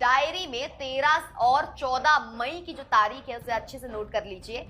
Diary में 13 और 14 मई की जो तारीख है उसे अच्छे से नोट कर लीजिए।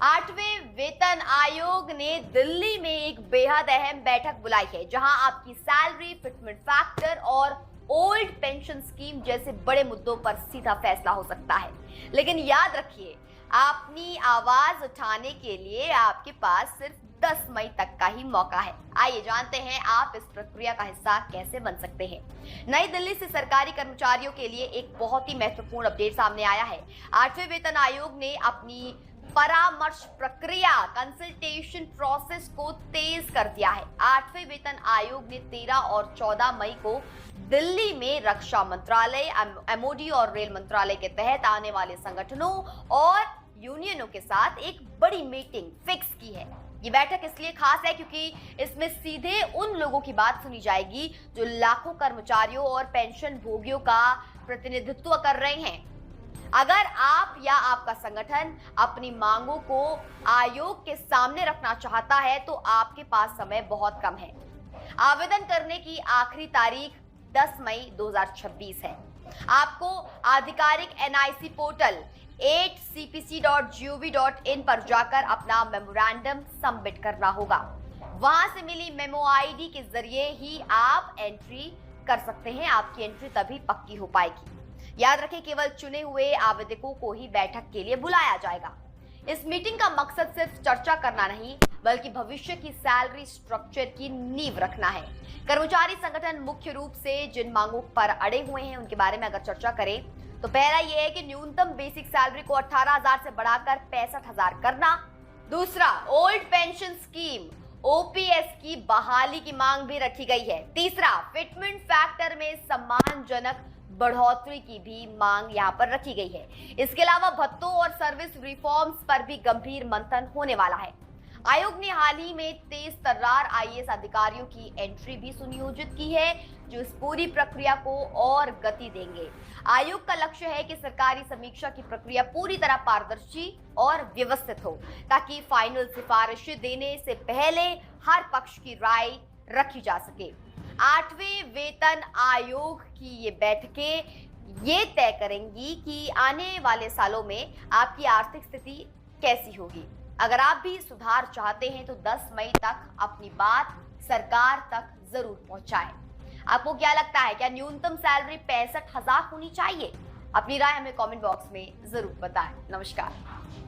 8वें वेतन आयोग ने दिल्ली में एक बेहद अहम बैठक बुलाई है, जहां आपकी सैलरी, फिटमेंट फैक्टर और ओल्ड पेंशन स्कीम जैसे बड़े मुद्दों पर सीधा फैसला हो सकता है। लेकिन याद रखिए, अपनी आवाज उठाने के लिए आपके पास सिर्फ 10 मई तक का ही मौका है। आइए जानते हैं आप इस प्रक्रिया का हिस्सा कैसे बन सकते हैं। नई दिल्ली से सरकारी कर्मचारियों के लिए एक बहुत ही महत्वपूर्ण अपडेट सामने आया है। 8वें वेतन आयोग ने अपनी परामर्श प्रक्रिया, कंसल्टेशन प्रोसेस को तेज कर दिया है। 8वें वेतन आयोग ने 13 और 14 मई को दिल्ली में रक्षा मंत्रालय, एमओडी और रेल मंत्रालय के तहत आने वाले संगठनों और यूनियनों के साथ एक बड़ी मीटिंग फिक्स की है। ये बैठक इसलिए खास है क्योंकि इसमें सीधे उन लोगों की बात सुनी जाएगी जो लाखों कर्मचारियों और पेंशन भोगियों का प्रतिनिधित्व कर रहे हैं। अगर आप या आपका संगठन अपनी मांगों को आयोग के सामने रखना चाहता है तो आपके पास समय बहुत कम है। आवेदन करने की आखिरी तारीख 10 मई 2026 है। आपको आधिकारिक एनआईसी पोर्टल 8cpc.gov.in पर जाकर अपना मेमोरेंडम सबमिट करना होगा। वहां से मिली मेमो आईडी के जरिए ही आप एंट्री कर सकते हैं। आपकी एंट्री तभी पक्की हो पाएगी। याद रखें, केवल चुने हुए आवेदकों को ही बैठक के लिए बुलाया जाएगा। इस मीटिंग का मकसद सिर्फ चर्चा करना नहीं, बल्कि भविष्य की सैलरी स्ट्रक्चर की नींव रखना है। कर्मचारी संगठन मुख्य रूप से जिन मांगों पर अड़े हुए हैं उनके बारे में अगर चर्चा करें तो पहला यह है कि न्यूनतम बेसिक सैलरी को 18,000 से बढ़ाकर 65,000 करना। दूसरा, ओल्ड पेंशन स्कीम ओपीएस की बहाली की मांग भी रखी गई है। तीसरा, फिटमेंट फैक्टर में सम्मानजनक बढ़ोतरी की भी मांग यहां पर रखी गई है। इसके अलावा भत्तों और सर्विस रिफॉर्म्स पर भी गंभीर मंथन होने वाला है। आयोग ने हाल ही में तेज तर्रार आईएएस अधिकारियों की एंट्री भी सुनियोजित की है, जो इस पूरी प्रक्रिया को और गति देंगे। आयोग का लक्ष्य है कि सरकारी समीक्षा की प्रक्रिया पूरी तरह पारदर्शी और व्यवस्थित हो, ताकि फाइनल सिफारिशें देने से पहले हर पक्ष की राय रखी जा सके। 8वें वेतन आयोग की ये बैठकें ये तय करेंगी कि आने वाले सालों में आपकी आर्थिक स्थिति कैसी होगी। अगर आप भी सुधार चाहते हैं तो 10 मई तक अपनी बात सरकार तक जरूर पहुंचाएं। आपको क्या लगता है, क्या न्यूनतम सैलरी 65,000 होनी चाहिए? अपनी राय हमें कमेंट बॉक्स में जरूर बताएं। नमस्कार।